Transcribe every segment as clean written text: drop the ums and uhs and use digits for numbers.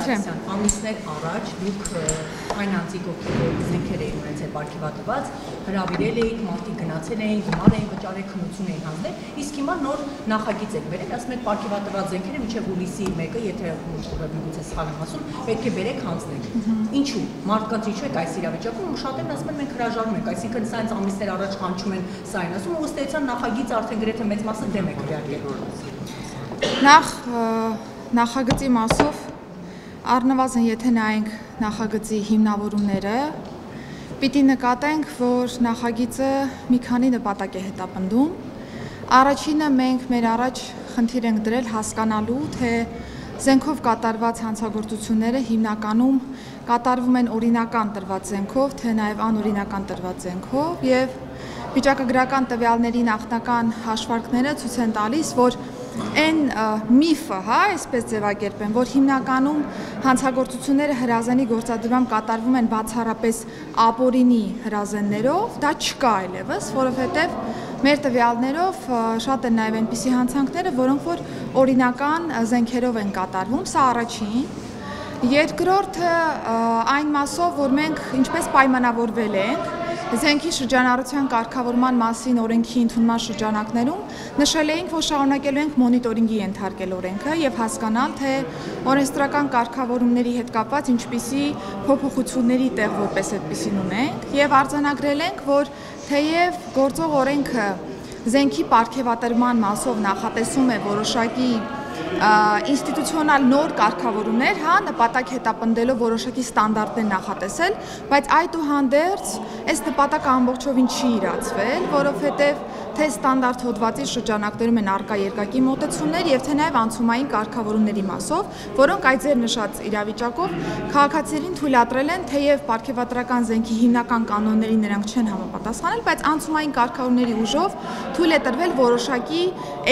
Սարգսյան, ամիսներ առաջ դուք այն անձիկ ովքեր զենքեր էին ունեցել պարգևատրված, հրավիրել էիք, մարդիկ գնացել էին, գումար էին վճարել, քննություն էին հանձնել, իսկ հիմա նոր նախագիծ եք բերել, ասում եք պարգևատրված զենքերը մինչև հուլիսի 1-ը, եթե միգուցե սխալ եմ ասում, պետք է բերեք հանձնեք։ Ինչու՞։ Մարդկանց ինչու եք այս իրավիճակում, շատերն ասում են մենք հրաժարվում ենք, այսինքն սա ինձ ամիսներ առաջ կանչում են սա այն ասում, ըստ էության նախագիծ արդեն գրեթե մեծ մասը դեմ եք քվեարկել։ Նախ նախագծի մասով առնվազն եթե նայենք նախագծի հիմնավորումները, պիտի նկատենք, որ նախագիծը մի քանի նպատակ է հետապնդում։ Առաջինը մենք մեր առաջ խնդիր ենք դրել հասկանալու, թե զենքով կատարված հանցագործությունները հիմնականում կատարվում են օրինական տրված զենքով, թե նաև անօրինական տրված զենքով, եւ վիճակագրական տվյալների նախնական հաշվարկները ցույց են տալիս, որ այն միֆը, այսպես ձևակերպեմ, որ հիմնականում հանցագործությունները հրազենի գործադրմամբ կատարվում են բացառապես ապօրինի հրազեններով, դա չկա այլևս, որովհետև մեր տվյալներով շատ են նաև այնպիսի հանցանքները, որոնք որ օրինական զենքերով են կատարվում, սա առաջին։ Երկրորդը այն մասով, որ մենք ինչպես պայմանավորվել ենք զենքի շրջանառության կարգավորման մասին օրենքի ընդունման շրջանակներում նշել էինք, որ շարունակելու ենք մոնիտորինգի ենթարկել օրենքը եւ հասկանալ, թե օրենսդրական կարգավորումների հետ կապված ինչպիսի փոփոխությունների տեղ որպես այդպիսին ունենք եւ արձանագրել ենք, որ թեև գործող օրենքը զենքի պարգևատրման մասով նախատեսում է որոշակի ինստիտուցիոնալ նոր կարգավորումներ, նպատակ հետապնդելով որոշակի ստանդարտներ նախատեսել, բայց այդուհանդերձ այս նպատակը ամբողջովին չի իրացվել, որովհետև թե ստանդարտ հոդվածի շրջանակներում են առկա երկակի մոտեցումներ եւ թե նաեւ անցումային կարգավորումների մասով, որոնք այդ ձեր նշած իրավիճակով քաղաքացիներին թույլատրել են, թեև պարգևատրական զենքի հիմնական կանոններին նրանք չեն համապատասխանել, բայց անցումային կարգավորումների ուժով թույլ է տրվել որոշակի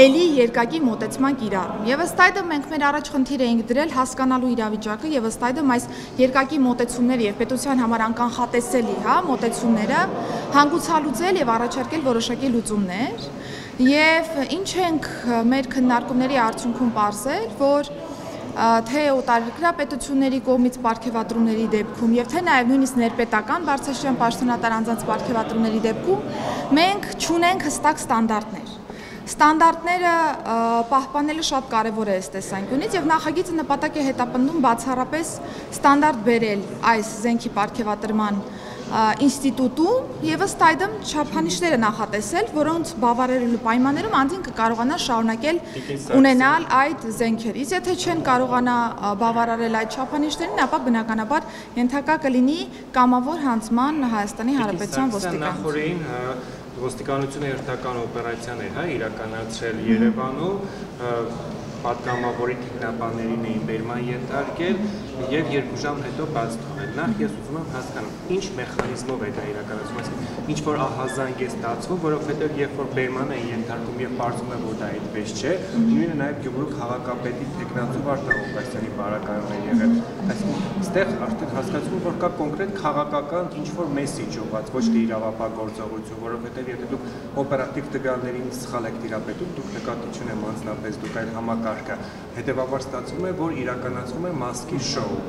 էլի երկակի մոտեցման կիրառում։ Եվ ըստ այդմ մենք մեր առաջ խնդիր էինք դրել հասկանալու իրավիճակը եւ ըստ այդմ այս երկակի մոտեցումները եւ պետության համար անկանխատեսելի, մոտեցումները հանգուցալուծել եւ առաջարկել որոշակի լուծումներ։ Եվ ինչ ենք մեր քննարկումների արդյունքում պարզել, որ թե օտարերկրյա պետությունների կողմից պարգևատրումների դեպքում եւ թե նաեւ նույնիսկ ներպետական բարձրաստիճան պաշտոնատար անձանց պարգևատրումների դեպքում մենք չունենք հստակ ստանդարտներ։ Ստանդարտները պահպանելը շատ կարևոր է այս տեսանկյունից եւ նախագիծը նպատակ է հետապնդում բացառապես ստանդարտ բերել այս զենքի պարգևատրման ինստիտուտում եւ ըստ այդմ չափանիշները նախատեսել, որոնց բավարարելու պայմաններում անձին կկարողանա շարունակել ունենալ այդ զենքերից։ Եթե չեն կարողանա բավարարել այդ չափանիշներին, ապա բնականաբար ենթակա կլինի կամավոր հանձնման Հայաստանի Հանրապետության ոստիկանության։ Ոստիկանությունը հերթական օպերացիաներ իրականացրել Երևանում, պատգամավորի թիկնապաններին էին բերման ենթարկել եւ 2 ժամ հետո բաց թողել։ Նախ ես ուզում եմ հասկանալ, ինչ մեխանիզմով է դա իրականացվում, այսինքն ինչ որ ահազանգ է ստացվում, որովհետեւ երբ որ բերման են ենթարկում եւ բարձում է, որ դա այդպես չէ, նույնը նաեւ Գյումրու քաղաքապետի տեխնացու Արտակ Օգաստյանի բարակայում է եղել։ Այսինքն այստեղ արդեն հասկացվում որ կա կոնկրետ քաղաքական ինչ որ մեսիջ ուղղված, ոչ թե իրավապահ գործողություն, որովհետեւ եթե դուք օպերատիվ տվյալներին սխալ եք տիրապետում, դուք նկատի չունեմ անձնապես դուք այդ համակարգը, հետեւաբար ստացվում է, որ իրականացվում է մասկի շոու։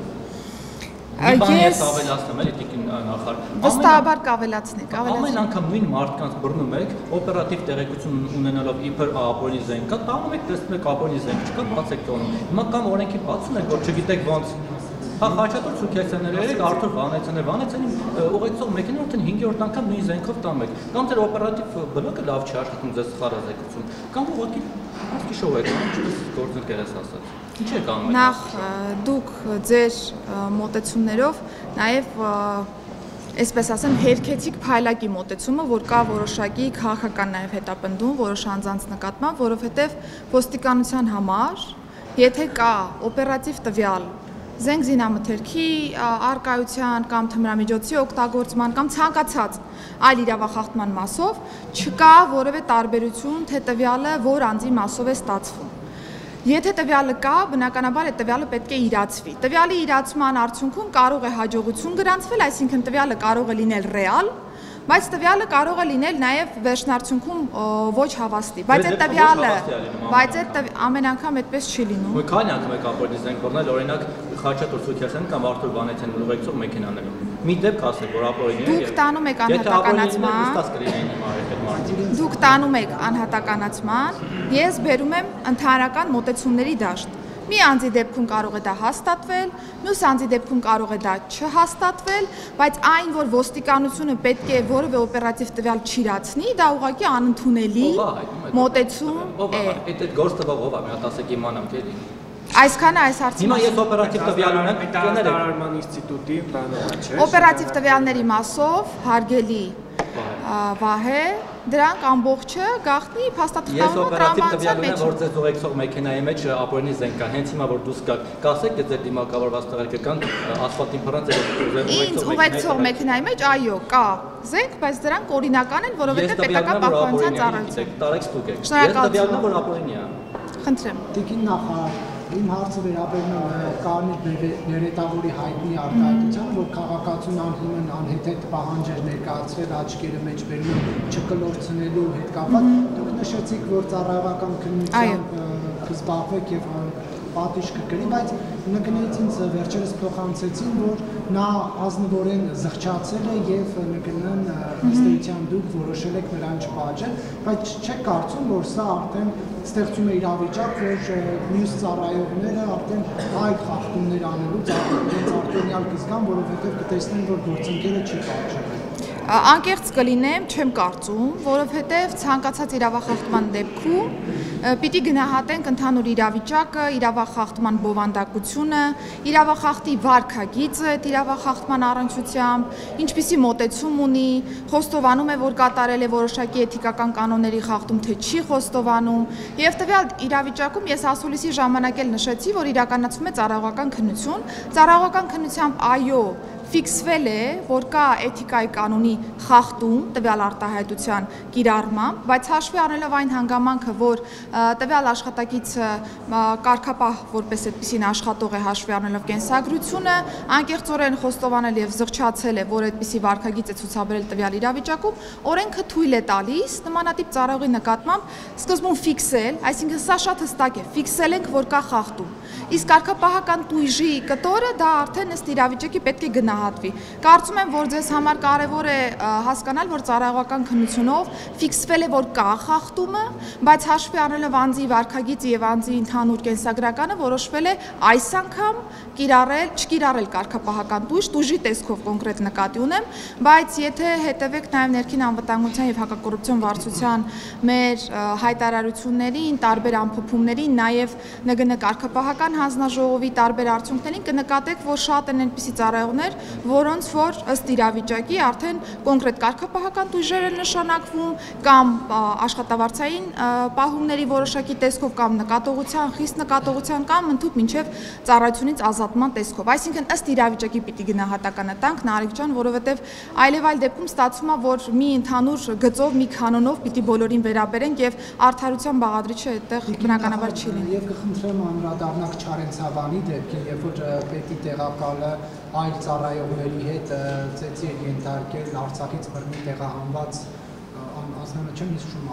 Ես ավելացնեմ, էլի տիկին նախարար։ Վստահաբար կավելացնեք, Ամեն անգամ նույն մարդկանց բռնում եք, օպերատիվ տեղեկություն ունենալով իբր ապօրինի զենք կա, տանում եք, տեսնում եք ապօրինի զենք չկա, բաց եք տոնում։ Հիմա կամ օրենքի բացում եք, որ չգիտեք ոնց Խաչատուր Սուքեսյանները երեք Արթուր Վանեցյանը ուղեկցող մեքենա արդեն 5-րդ անգամ նույն զենքով տանում եք։ Կամ ձեր օպերատիվ բլոկը լավ չի աշխատում ձեզ սխալազեկություն։ Կամ ուղղակի ասկի շոու եք անում, չես գործընկեր ես ասած։ Ինչ եք անում։ Նախ դուք ձեր մոտեցումներով նաև այսպես ասեմ, հերքեցիկ փայլակի մոտեցումը, որ կա որոշակի քաղաքական նաև հետապնդում, որոշ անձանց նկատմամբ, որովհետև ոստիկանության համար, եթե կա օպերատիվ տվյալ զենք զինամթերքի առկայության կամ թմրամիջոցի օգտագործման կամ ցանկացած այլ իրավախախտման մասով չկա որևէ տարբերություն, թե տվյալը որ անձի մասով է ստացվում։ Եթե տվյալը կա, բնականաբար այդ տվյալը պետք է իրացվի։ Տվյալի իրացման արդյունքում կարող է հաջողություն գրանցվել, այսինքն տվյալը կարող է լինել ռեալ, բայց տվյալը կարող է լինել նաև վերջնարդյունքում ոչ հավաստի, բայց այդ տվյալը ամեն անգամ այդպես չի լինում։ Քանի անգամ եք ապօրինի զենք բռնել, օրինակ Խաչատուր Սուքիասյան կամ Արթուր Վանեցյան ուղեկցող մեքենաներում։ Մի դեպք ասեք, որ ապօրինի է։ Դուք տանում եք անհատականացման, ես բերում եմ ընդհանրական մոտեցումների դաշտ։ Մի անձի դեպքում կարող է դա հաստատվել, մյուս անձի դեպքում կարող է դա չհաստատվել, բայց այն, որ ոստիկանությունը պետք է որևէ օպերատիվ տվյալ չիրացնի, դա ուղղակի անընդունելի մոտեցում է։ Այդ գործը ով է, մի հատ ասեք իմանամ քեզ։ Այսքանը այս հարցի Հիմա ես օպերատիվ տվյալ ունեմ, Դատարանման ինստիտուտի բանը չէ։ Օպերատիվ տվյալների մասով հարգելի Վահե, դրանք ամբողջը գաղտնի փաստաթղթավորման տրամաբանության մեջ։ Ես օպերատիվ տվյալ ունեմ, որ ձեզ ուղեկցող մեքենայի մեջ ապօրինի զենք կա, հենց հիմա որ դուրս գաք, կասեք ձեր դիմակավորված տղերքը կան ասֆալտին փռած ինձ ուղեկցող մեքենայի մեջ այո, կա զենք, բայց դրանք օրինական են, որովհետև պետական պահպանության ծառայություն։ Տարեք ստուգ եք։ Ես տվյալ ունեմ, որ ապօրինի է։ Խնդրեմ։ Տիկին նախարար, իմ հարցը վերաբերում է Կարմիր Բերետավորի հայտնի արտահայտությանը, որ քաղաքացուն անհիմն անհեթեթ պահանջ էր ներկայացրել աչքերը մեջ բերում չկլորցնելու հետ կապված։ Դուք նշեցիք, որ ծառայողական քննությամբ կզբաղվեք եւ պատիժ կկրի, բայց ՆԿՆ-ից ինձ վերջերս փոխանցեցին, որ նա ազնվորեն զղջացել է եւ ՆԿՆ-ն ըստ էության դուք որոշել եք նրան չպատժել, բայց չեք կարծում, որ սա արդեն ստեղծում է իրավիճակ, որ մյուս ծառայողները արդեն այլ խախտումներ անելուց իրենց արտոնյալ կզգան, որովհետեւ կտեսնեն, որ գործընկերը չի պատժել։ Անկեղծ կլինեմ, չեմ կարծում, որովհետև ցանկացած իրավախախտման դեպքում պիտի գնահատենք ընդհանուր իրավիճակը, իրավախախտման բովանդակությունը, իրավախախտի վարքագիծը, իրավախախտման առնչությամբ, ինչպիսի մոտեցում ունի, խոստովանում է, որ կատարել է որոշակի էթիկական կանոնների խախտում, թե չի խոստովանում, եւ տվյալ իրավիճակում ես ասուլիսի ժամանակ էլ նշեցի, որ իրականացվում է ծառայողական քննություն, ծառայողական քննությամբ այո ֆիքսվել է, որ կա էթիկայի կանոնի խախտում տվյալ արտահայտության կիրառմամբ, բայց հաշվի առնելով այն հանգամանքը, որ տվյալ աշխատակիցը կարգապահ որպես այդպիսին աշխատող է հաշվի առնելով կենսագրությունը, անկեղծորեն խոստովանել եւ զղջացել է, որ այդպիսի վարքագիծ է ցուցաբերել տվյալ իրավիճակում, օրենքը թույլ է տալիս նմանատիպ ծառայողի նկատմամբ սկզբում ֆիքսել, այսինքն սա շատ հստակ է, ֆիքսել ենք, որ կա խախտում։ Իսկ կարգապահական տույժի կտորը դա արդեն ըստ իրավիճակի պետք է գնահատվի։ Կարծում եմ, որ ձեզ համար կարևոր է հասկանալ, որ ծառայողական քննությունով ֆիքսվել է, որ կա խախտումը, բայց հաշվի առնելով անձի վարքագիծը եւ անձի ընդհանուր կենսագրականը որոշվել է այս անգամ չկիրառել կարգապահական տույժի տեսքով կոնկրետ նկատի ունեմ, բայց եթե հետևեք նաեւ ներքին անվտանգության եւ հակակոռուպցիոն վարչության մեր հայտարարություններին, տարբեր ամփոփումներին, նաեւ ՆԳՆ կարգապահական հանձնաժողովի տարբեր արդյունքներին կնկատեք, որ շատ են այնպիսի ծառայողներ, որոնց որ ըստ իրավիճակի արդեն կոնկրետ կարգապահական տույժեր են նշանակվում կամ աշխատավարձային պահումների որոշակի տեսքով կամ նկատողության, խիստ նկատողության կամ ընդհանուր մինչև ծառայությունից ազատման տեսքով։ Այսինքն ըստ իրավիճակի պիտի գնահատականը տանք, Նարեկ ջան, որովհետև այլ դեպքում ստացվում է, որ մի ընդհանուր գծով, մի կանոնով պիտի բոլորին վերաբերենք եւ արդարության բաղադրիչը այդտեղ բնականաբար չի լինի։ Եվ կխնդրեմ անդրադառնալ Չարենցավանի դեպքին, երբ որ պետի տեղակալը այլ ծառայողների հետ ծեծի էր ենթարկել Արցախից բռնի տեղահանված ասեմ չեմ հիշում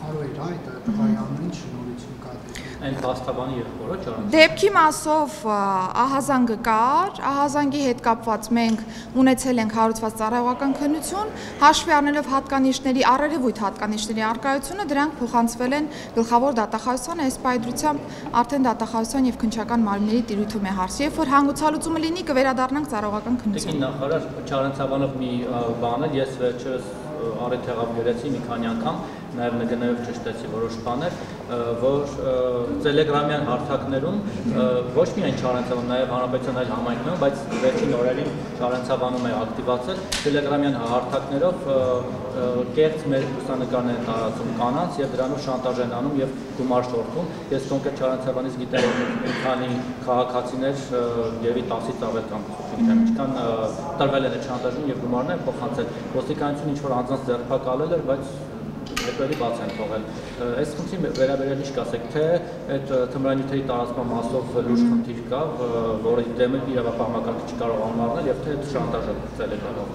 Արո էր այդ տղայի ամեն շնորհություն կա այն փաստաբանի եղբորը Չարենցավանի դեպքի մասով ահազանգը կար, ահազանգի հետ կապված մենք ունեցել ենք հարուցված ծառայողական քննություն, հաշվի առնելով հատկանիշների առերևույթ հատկանիշների առկայությունը, դրանք փոխանցվել են գլխավոր դատախազությանը, այս պայդրությամբ արդեն դատախազության եւ քննչական մարմինների տիրույթում է հարցը, երբ որ հանգուցալուծումը լինի կվերադառնանք ծառայողական քննության։ Տիկին նախարար Չարենցավանով մի բան էլ ես վերջերս առիթ եղավ գրեցի մի քանի անգամ, նաև ՆԳՆ-ով ճշտեցի որոշ բաներ, որ տելեգրամյան հարթակներում ոչ միայն Չարենցավանում, նաև հանրապետության այլ համայնքներում, բայց վերջին օրերին Չարենցավանում է ակտիվացել, տելեգրամյան հարթակներով կեղծ մեր լուսանկարներ են տարածում կանանց եւ դրանով շանտաժ են անում եւ գումար շորթում։ Ես կոնկրետ Չարենցավանից գիտեմ, որ մի քանի քաղաքացիներ եւի 10-ից ավել կամ գիտեմ ինչքան տրվել են այդ շանտաժին եւ գումարներ փոխանցել։ Ոստիկանությունը ինչ որ անձանց ձերբակալել էր, բայց հետո էլի բաց են թողել։ Այս խնդրին վերաբերյալ ինչ կասեք, թե այդ թմրանյութերի տարածման մասով լուրջ խնդիր կա, որի դեմ իրավապահական չի կարող անմարնել եւ թե այդ շանտաժը ծել է կարող։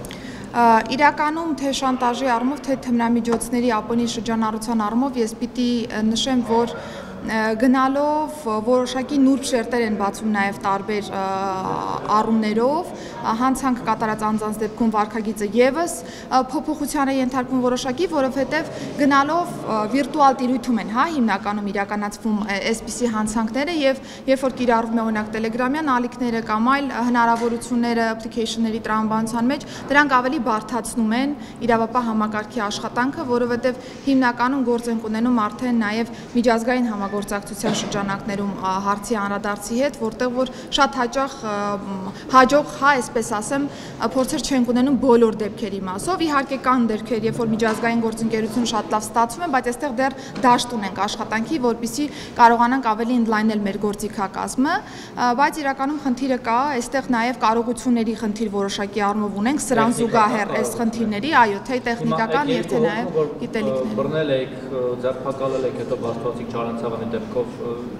Իրականում թե շանտաժի առումով, թե թմրամիջոցների ապօրինի շրջանառության առումով ես պիտի նշեմ, որ գնալով որոշակի նուրբ շերտեր են բացում նաև տարբեր առումներով, հանցանք կատարած անձանց դեպքում վարքագիծը եւս փոփոխության է ենթարկվում որոշակի, որովհետև գնալով վիրտուալ տիրույթում են, հիմնականում իրականացվում այսպիսի հանցանքները եւ երբ որ կիրառվում է օրինակ Telegram-յան ալիքները կամ այլ հնարավորությունները application-ների տրամաբանության մեջ, դրանք ավելի բարդացնում են իրավապահ համակարգի աշխատանքը, որովհետև հիմնականում գործ են ունենում արդեն նաև միջազգային գործակցության շրջանակներում հարցի անդրադարձի հետ, որտեղ որ շատ հաջող, այսպես ասեմ, փորձեր չեն ունենում բոլոր դեպքերի մասով, իհարկե կան դեպքեր, երբ որ միջազգային գործընկերությունը շատ լավ ստացվում է, բայց այստեղ դեռ դաշտ ունենք աշխատանքի, որպեսզի կարողանանք ավելի ընդլայնել մեր գործիքակազմը, բայց իրականում խնդիրը կա, այստեղ նաև կարողությունների խնդիր որոշակի առումով ունենք, սրան զուգահեռ այս խնդիրների, այո, թե տեխնիկական եւ թե նաև գիտելիքներ։ Բռնել եք, ձերբակալել եք, հետո բարձրացիք Չարենցավանի դեպքով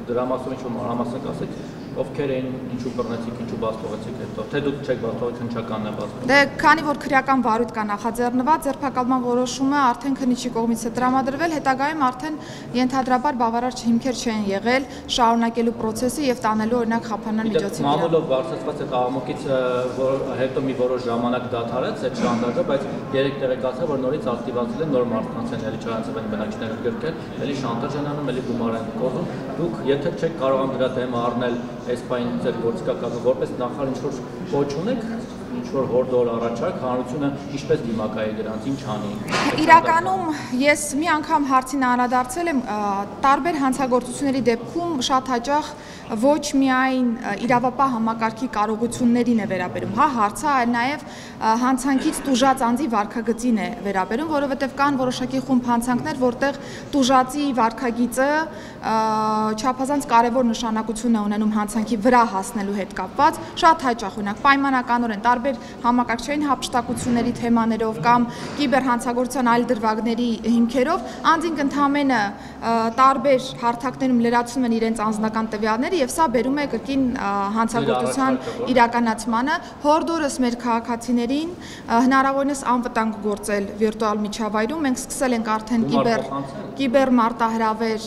դրա մասով ինչ-որ մանրամասն ասեք, ովքեր էին, ինչու բռնեցիք, ինչու բացվեցիք հետո, թե դուք չեք բացվեցիք, հնչականն է բացվում։ Դե քանի որ քրեական վարույթ կա նախաձեռնված, ձերբակալման որոշումը արդեն քննիչի կողմից է տրամադրվել, հետագայում արդեն ենթադրաբար բավարար հիմքեր չեն եղել շարունակելու process-ը եւ տանելու օրինակ խափանան միջոցի վրա։ Մամուլով բարձրացված այդ աղմուկից հետո մի որոշ ժամանակ դադարեց այդ շանտաժը, բայց երեք տեղեկացա, որ նորից ակտիվացել են նոր մարդկանց են էլի Չարենցավանի բնակիչները գրկել, էլի շանտաժ են անում, էլի գումար են կոռում։ Դուք եթե չեք կարողանում դրա դեմ առնել այս բանը ձեր գործիքակազմը որպես նախարար ինչ-որ կոչ ունեք, ինչ-որ հորդոր առաջարկ, հանրությունը ինչպես դիմակայի դրանց, ինչ անի։ Իրականում ես մի անգամ հարցին անդրադարձել եմ, տարբեր հանցագործությունների դեպքում շատ հաճախ ոչ միայն իրավապահ համակարգի կարողություններին է վերաբերում, հարցը, այլ նաև հանցանքից տուժած անձի վարքագծին է վերաբերում, որովհետև կան որոշակի խումբ հանցանքներ, որտեղ տուժածի վարքագիծը չափազանց կարևոր նշանակություն է ունենում հանցանքի վրա հասնելու հետ կապված, շատ հաճախ օրինակ պայմանականորեն տարբեր համակարգչային հափշտակությունների թեմաներով կամ կիբերհանցագործության այլ դրվագների հիմքերով անձինք ընդհանրապես տարբեր հարթակներում լրացնում են իրենց անձնական տվյալները եւ սա բերում է կրկին հանցագործության իրականացմանը, հորդորս մեր քաղաքացիներին հնարավորինս անվտանգ գործել վիրտուալ միջավայրում, մենք սկսել ենք արդեն կիբեր մարտահրավեր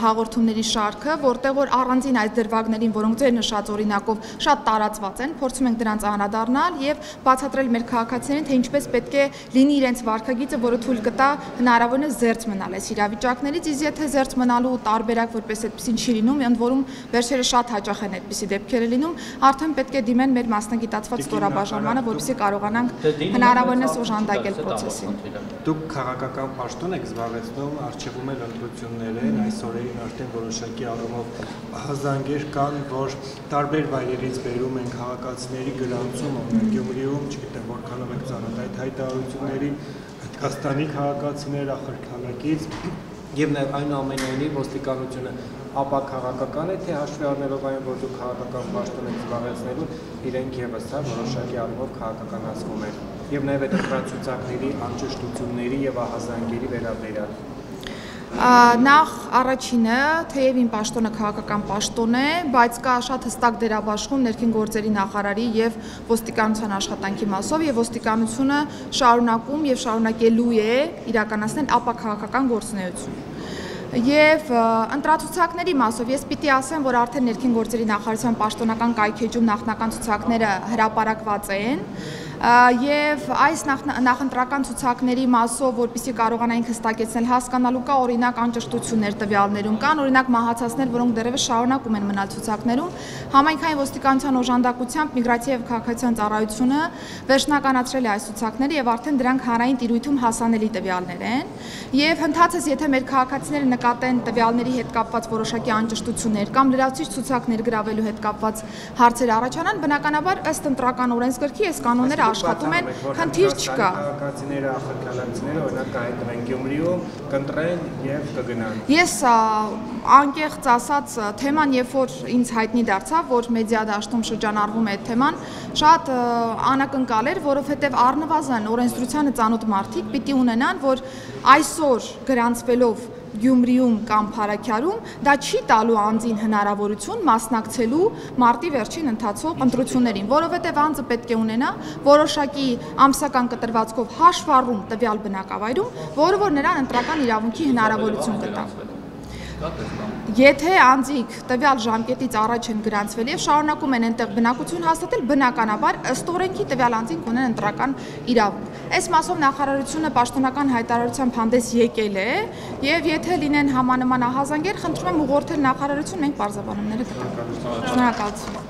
հաղորդումների շարքը, որտեղ որ առանձին այս դրվագներին, որոնք ձեր նշած օրինակով շատ տարածված են, փորձում ենք դրանց անդրադառնալ եւ բացատրել մեր քաղաքացիներին, թե ինչպես պետք է լինի իրենց վարքագիծը, որը թույլ կտա հնարավորինս զերծ մնալ այս իրավիճակներից, իսկ եթե զերծ մնալու տարբերակ որպես այդպեսին չի լինում, ընդ որում վերջերս շատ հաճախ են այդպիսի դեպքերը լինում, արդեն պետք է դիմեն մեր մասնագիտացված ստորաբաժանմանը, որպեսզի կարողանանք հնարավորինս օժանդակել process-ին։ Դուք քաղաքական պաշտոն եք զբաղեցնում, արժևում էլ ընտրություններ են, այս օրերին արդեն որոշակի առումով հազանգեր կան, որ տարբեր վայրերից բերում են քաղաքացիների գրանցումը, Գյումրիում, չգիտեմ որքանով եք ծանոթ այդ հայտարարություններին, Հնդկաստանի քաղաքացիներ ախրքանակից եւ նաեւ այնուամենայնիվ ոստիկանությունը ապա քաղաքական է, թե հաշվի առնելով այն, որ դուք քաղաքական պաշտոն եք զբաղեցնելու, իրենք եւս որոշակի առումով քաղաքականացվում են եւ նաեւ այդ ընտրացուցակների անճշտությունների եւ ահազանգերի վերաբերյալ։ Նախ առաջինը, թեև իմ պաշտոնը քաղաքական պաշտոն է, բայց կա շատ հստակ դերաբաշխում ներքին գործերի նախարարի եւ ոստիկանության աշխատանքի մասով եւ ոստիկանությունը շարունակում եւ շարունակելու է իրականացնել ապաքաղաքական գործունեություն։ Եվ ընտրացուցակների մասով ես պիտի ասեմ, որ արդեն ներքին գործերի նախարարության պաշտոնական կայքեջում նախնական ցուցակները հրապարակված են եւ այս նախընտրական ցուցակների մասով, որպեսզի կարողանայինք հստակեցնել, հասկանալու կա օրինակ անճշտություններ տվյալներում կան, օրինակ մահացածներ, որոնք դեռևս շարունակում են մնալ ցուցակներում, համայնքային ոստիկանության օժանդակությամբ միգրացիա եւ քաղաքացիական ծառայությունը վերջնականացրել է այս ցուցակները եւ արդեն դրանք հանրային տիրույթում հասանելի տվյալներ են եւ հնդածս եթե մեր քաղաքացիները նկատեն տվյալների հետ կապված որոշակի անճշտություններ կամ լրացուցիչ ցուցակներ գրավելու հետ կապված հարցեր առաջանան, բնականաբար ըստ ընտրական օրենսգրքի այս կանոնները աշխատում են, խնդիր չկա։ Քաղաքացիները, ախրքալակցիները օրինակ կհայտնվեն Գյումրիում, կընտրեն եւ կգնան։ Ես անկեղծ ասած թեման, երբ որ ինձ հայտնի դարձավ, որ մեդիա դաշտում շրջանառվում է այդ թեման, շատ անակնկալ էր, որովհետեւ առնվազն օրենսդրությանը ծանոթ մարդիկ պիտի ունենան, որ այսօր գրանցվելով Գյումրիում կամ Փարաքյարում, դա չի տալու անձին հնարավորություն մասնակցելու մարտի վերջին ընթացող ընտրություններին, որովհետև անձը պետք է ունենա որոշակի ամսական կտրվածքով հաշվառում տվյալ բնակավայրում, որը որ նրան ընտրական իրավունքի հնարավորություն կտա։ Եթե անձիկ տվյալ ժամկետից առաջ են գրանցվել եւ շարունակում են այնտեղ բնակություն հաստատել, բնականաբար ըստ օրենքի տվյալ անձինք ունեն ընտրական իրավունք։ Այս մասով նախարարությունը պաշտոնական հայտարարությամբ հանդես եկել է եւ եթե լինեն համանման ահազանգեր, խնդրում եմ ուղղորդել նախարարություն, մենք բարձրաբանումները կտանք։ Շնորհակալություն։